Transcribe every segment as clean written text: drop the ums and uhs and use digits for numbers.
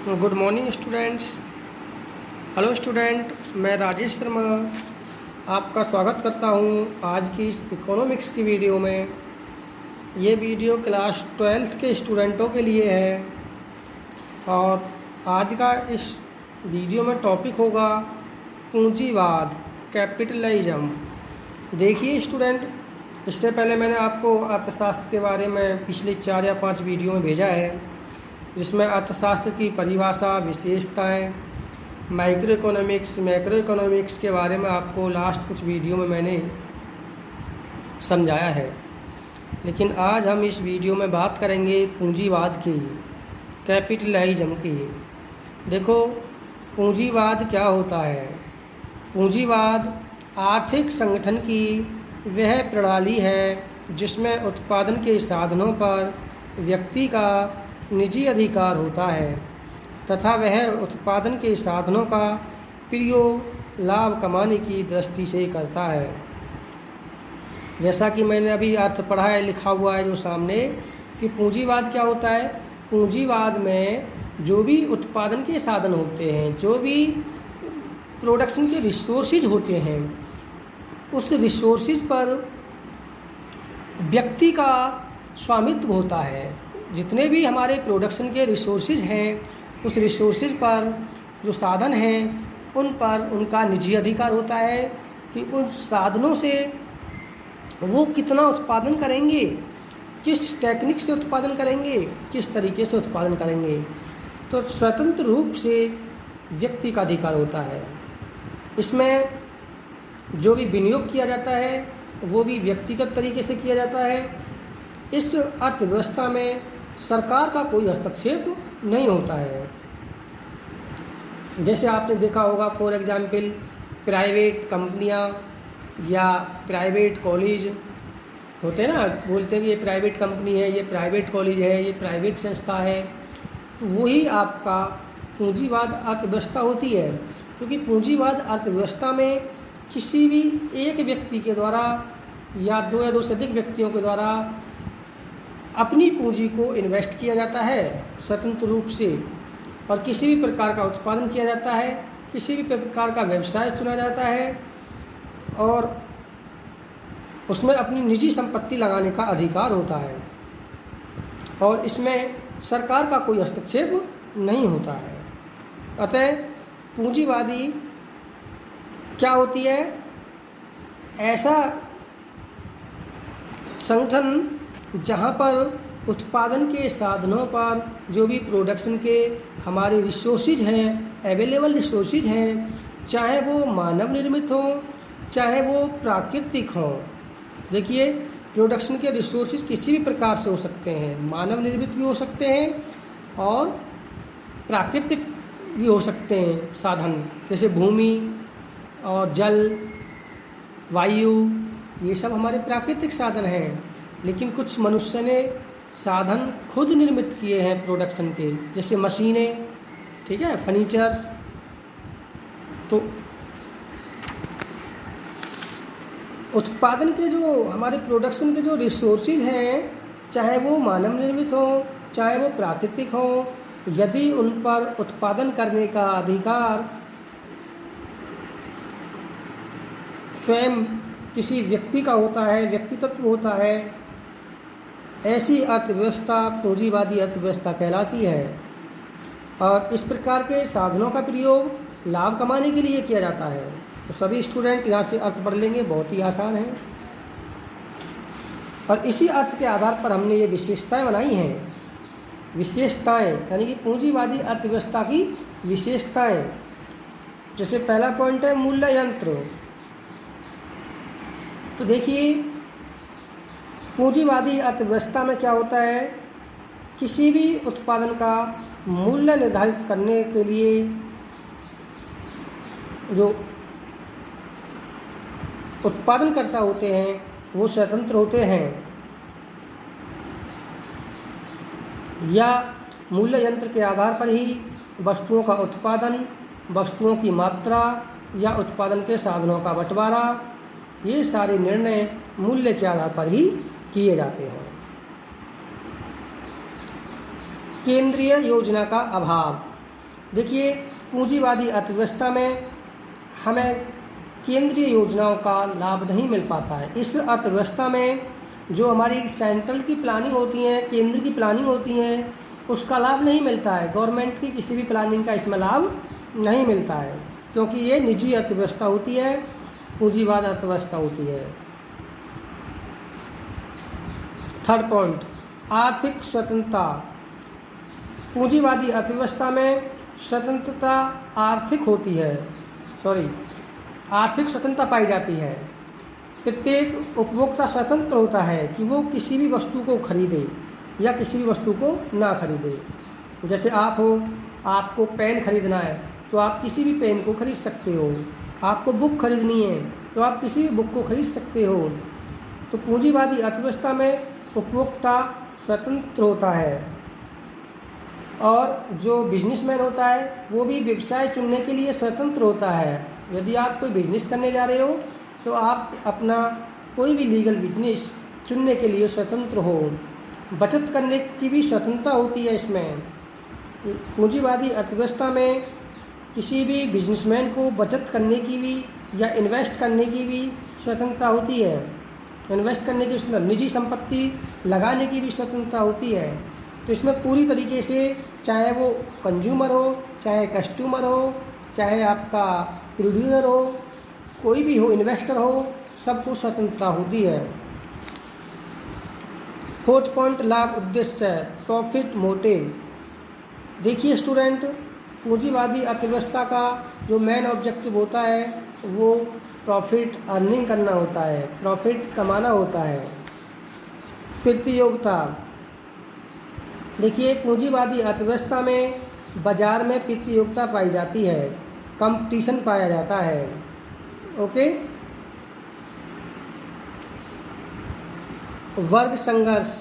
Good morning students. Hello student, मैं राजेश शर्मा आपका स्वागत करता हूं आज की इस इकोनॉमिक्स की वीडियो में। ये वीडियो क्लास 12th के स्टूडेंटों के लिए है और आज का इस वीडियो में टॉपिक होगा पूंजीवाद, कैपिटलिज्म। देखिए स्टूडेंट, इससे पहले मैंने आपको अर्थशास्त्र के बारे में पिछले 4 या 5 वीडियो में भेजा है, जिसमें अर्थशास्त्र की परिभाषा, विशेषताएं, माइक्रो इकोनॉमिक्स, मैक्रो इकोनॉमिक्स के बारे में आपको लास्ट कुछ वीडियो में मैंने समझाया है। लेकिन आज हम इस वीडियो में बात करेंगे पूंजीवाद की, कैपिटलिज्म की। देखो, पूंजीवाद क्या होता है। पूंजीवाद आर्थिक संगठन की वह प्रणाली है जिसमें उत्पादन के साधनों पर व्यक्ति का निजी अधिकार होता है तथा वह उत्पादन के साधनों का प्रयोग लाभ कमाने की दृष्टि से करता है। जैसा कि मैंने अभी अर्थ पढ़ा है, लिखा हुआ है जो सामने, कि पूंजीवाद क्या होता है। पूंजीवाद में जो भी उत्पादन के साधन होते हैं, जो भी प्रोडक्शन के रिसोर्सेज होते हैं, उस रिसोर्सेज पर व्यक्ति का स्वामित्व होता है। जितने भी हमारे प्रोडक्शन के रिसोर्सेज हैं, उस रिसोर्सेज पर जो साधन हैं, उन पर उनका निजी अधिकार होता है कि उन साधनों से वो कितना उत्पादन करेंगे, किस टेक्निक से उत्पादन करेंगे, किस तरीके से उत्पादन करेंगे। तो स्वतंत्र रूप से व्यक्ति का अधिकार होता है। इसमें जो भी विनियोग किया जाता है वो भी व्यक्तिगत तरीके से किया जाता है। इस अर्थव्यवस्था में सरकार का कोई हस्तक्षेप नहीं होता है। जैसे आपने देखा होगा, फॉर एग्जाम्पल, प्राइवेट कंपनियां या प्राइवेट कॉलेज होते हैं ना, बोलते हैं कि ये प्राइवेट कंपनी है, ये प्राइवेट कॉलेज है, ये प्राइवेट संस्था है। तो वही आपका पूंजीवाद अर्थव्यवस्था होती है, क्योंकि पूंजीवाद अर्थव्यवस्था में किसी भी एक व्यक्ति के द्वारा या 2 या 2 से अधिक व्यक्तियों के द्वारा अपनी पूंजी को इन्वेस्ट किया जाता है स्वतंत्र रूप से, और किसी भी प्रकार का उत्पादन किया जाता है, किसी भी प्रकार का व्यवसाय चुना जाता है और उसमें अपनी निजी संपत्ति लगाने का अधिकार होता है और इसमें सरकार का कोई हस्तक्षेप नहीं होता है। अतः पूंजीवादी क्या होती है, ऐसा संगठन जहाँ पर उत्पादन के साधनों पर जो भी प्रोडक्शन के हमारे रिसोर्सेज हैं, अवेलेबल रिसोर्सेज हैं, चाहे वो मानव निर्मित हो चाहे वो प्राकृतिक हो। देखिए, प्रोडक्शन के रिसोर्सेज किसी भी प्रकार से हो सकते हैं, मानव निर्मित भी हो सकते हैं और प्राकृतिक भी हो सकते हैं साधन, जैसे भूमि और जल, वायु, ये सब हमारे प्राकृतिक साधन हैं। लेकिन कुछ मनुष्य ने साधन खुद निर्मित किए हैं प्रोडक्शन के, जैसे मशीनें, ठीक है, फर्नीचर्स। तो उत्पादन के जो हमारे प्रोडक्शन के जो रिसोर्सेज हैं, चाहे वो मानव निर्मित हो चाहे वो प्राकृतिक हो, यदि उन पर उत्पादन करने का अधिकार स्वयं किसी व्यक्ति का होता है, व्यक्तित्व होता है, ऐसी अर्थव्यवस्था पूंजीवादी अर्थव्यवस्था कहलाती है। और इस प्रकार के साधनों का प्रयोग लाभ कमाने के लिए किया जाता है। तो सभी स्टूडेंट यहाँ से अर्थ पढ़ लेंगे, बहुत ही आसान है। और इसी अर्थ के आधार पर हमने ये विशेषताएं बनाई हैं। विशेषताएं यानी कि पूंजीवादी अर्थव्यवस्था की विशेषताएं। जैसे पहला पॉइंट है मूल्य यंत्र। तो देखिए, पूंजीवादी अर्थव्यवस्था में क्या होता है, किसी भी उत्पादन का मूल्य निर्धारित करने के लिए जो उत्पादनकर्ता होते हैं वो स्वतंत्र होते हैं, या मूल्य यंत्र के आधार पर ही वस्तुओं का उत्पादन, वस्तुओं की मात्रा या उत्पादन के साधनों का बंटवारा, ये सारे निर्णय मूल्य के आधार पर ही किए जाते हैं। केंद्रीय योजना का अभाव। देखिए, पूंजीवादी अर्थव्यवस्था में हमें केंद्रीय योजनाओं का लाभ नहीं मिल पाता है। इस अर्थव्यवस्था में जो हमारी सेंट्रल की प्लानिंग होती है, केंद्र की प्लानिंग होती है, उसका लाभ नहीं मिलता है। गवर्नमेंट की किसी भी प्लानिंग का इसमें लाभ नहीं मिलता है, क्योंकि ये निजी अर्थव्यवस्था होती है, पूंजीवाद अर्थव्यवस्था होती है। थर्ड पॉइंट, आर्थिक स्वतंत्रता। पूंजीवादी अर्थव्यवस्था में स्वतंत्रता आर्थिक स्वतंत्रता पाई जाती है। प्रत्येक उपभोक्ता स्वतंत्र होता है कि वो किसी भी वस्तु को खरीदे या किसी भी वस्तु को ना खरीदे। जैसे आप हो, आपको पेन खरीदना है तो आप किसी भी पेन को खरीद सकते हो। आपको बुक खरीदनी है तो आप किसी भी बुक को खरीद सकते हो। तो पूंजीवादी अर्थव्यवस्था में उपभोक्ता स्वतंत्र होता है, और जो बिजनेसमैन होता है वो भी व्यवसाय चुनने के लिए स्वतंत्र होता है। यदि आप कोई बिजनेस करने जा रहे हो तो आप अपना कोई भी लीगल बिजनेस चुनने के लिए स्वतंत्र हो। बचत करने की भी स्वतंत्रता होती है इसमें। पूंजीवादी अर्थव्यवस्था में किसी भी बिजनेसमैन को बचत करने की भी या इन्वेस्ट करने की भी स्वतंत्रता होती है। इन्वेस्ट करने की स्वतंत्रता, निजी संपत्ति लगाने की भी स्वतंत्रता होती है। तो इसमें पूरी तरीके से, चाहे वो कंज्यूमर हो, चाहे कस्टमर हो, चाहे आपका प्रोड्यूसर हो, कोई भी हो, इन्वेस्टर हो, सबको स्वतंत्रता होती है। फोर्थ पॉइंट, लाभ उद्देश्य, प्रॉफिट मोटिव। देखिए स्टूडेंट, पूंजीवादी अर्थव्यवस्था का जो मेन ऑब्जेक्टिव होता है वो प्रॉफिट अर्निंग करना होता है, प्रॉफिट कमाना होता है। प्रतियोगिता। देखिए, पूंजीवादी अर्थव्यवस्था में बाजार में प्रतियोगिता पाई जाती है, कंपटीशन पाया जाता है। ओके। वर्ग संघर्ष।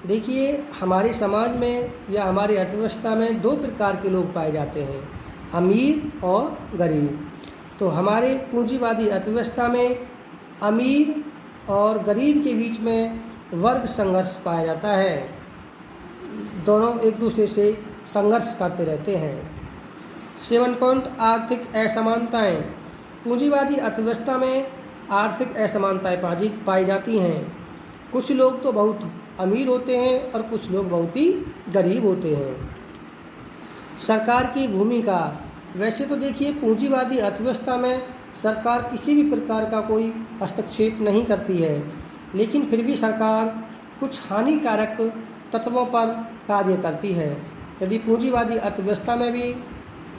देखिए, हमारे समाज में या हमारी अर्थव्यवस्था में दो प्रकार के लोग पाए जाते हैं, अमीर और गरीब। तो हमारे पूंजीवादी अर्थव्यवस्था में अमीर और गरीब के बीच में वर्ग संघर्ष पाया जाता है। दोनों एक दूसरे से संघर्ष करते रहते हैं। 7 पॉइंट, आर्थिक असमानताएं। पूंजीवादी अर्थव्यवस्था में आर्थिक असमानताएं पाई जाती हैं। कुछ लोग तो बहुत अमीर होते हैं और कुछ लोग बहुत ही गरीब होते हैं। सरकार की भूमिका। वैसे तो देखिए, पूंजीवादी अर्थव्यवस्था में सरकार किसी भी प्रकार का कोई हस्तक्षेप नहीं करती है, लेकिन फिर भी सरकार कुछ हानिकारक तत्वों पर कार्य करती है। यदि पूंजीवादी अर्थव्यवस्था में भी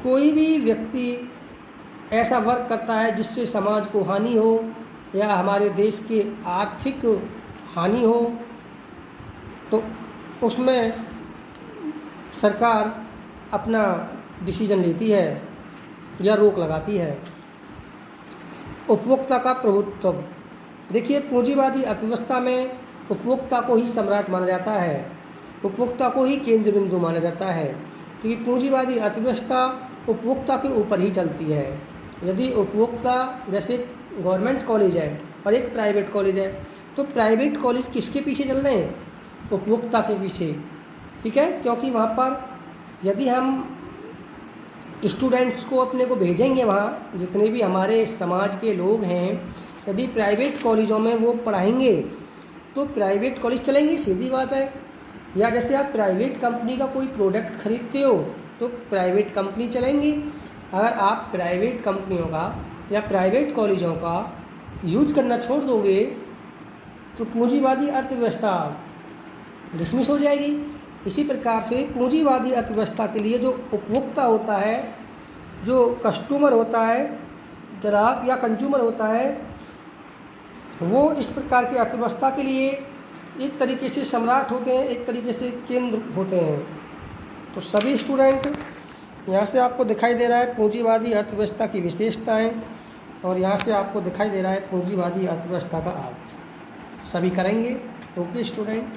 कोई भी व्यक्ति ऐसा वर्क करता है जिससे समाज को हानि हो या हमारे देश की आर्थिक हानि हो, तो उसमें सरकार अपना डिसीजन लेती है या रोक लगाती है। उपभोक्ता का प्रभुत्व। देखिए, पूंजीवादी अर्थव्यवस्था में उपभोक्ता को ही सम्राट माना जाता है, उपभोक्ता को ही केंद्र बिंदु माना जाता है, क्योंकि पूंजीवादी अर्थव्यवस्था उपभोक्ता के ऊपर ही चलती है। यदि उपभोक्ता, जैसे गवर्नमेंट कॉलेज है और एक प्राइवेट कॉलेज है, तो प्राइवेट कॉलेज किसके पीछे चल रहे हैं? उपभोक्ता के पीछे। ठीक है, क्योंकि वहाँ पर यदि हम स्टूडेंट्स को अपने को भेजेंगे, वहाँ जितने भी हमारे समाज के लोग हैं, यदि प्राइवेट कॉलेजों में वो पढ़ाएंगे तो प्राइवेट कॉलेज चलेंगे, सीधी बात है। या जैसे आप प्राइवेट कंपनी का कोई प्रोडक्ट खरीदते हो तो प्राइवेट कंपनी चलेंगी। अगर आप प्राइवेट कंपनियों का या प्राइवेट कॉलेजों का यूज करना छोड़ दोगे तो पूंजीवादी अर्थव्यवस्था डिसमिस हो जाएगी। इसी प्रकार से पूंजीवादी अर्थव्यवस्था के लिए जो उपभोक्ता होता है, जो कस्टमर होता है, ग्राहक या कंज्यूमर होता है, वो इस प्रकार की अर्थव्यवस्था के लिए एक तरीके से सम्राट होते हैं, एक तरीके से केंद्र होते हैं। तो सभी स्टूडेंट, यहाँ से आपको दिखाई दे रहा है पूंजीवादी अर्थव्यवस्था की विशेषताएं, और यहाँ से आपको दिखाई दे रहा है पूंजीवादी अर्थव्यवस्था का अर्थ। सभी करेंगे। Okay student.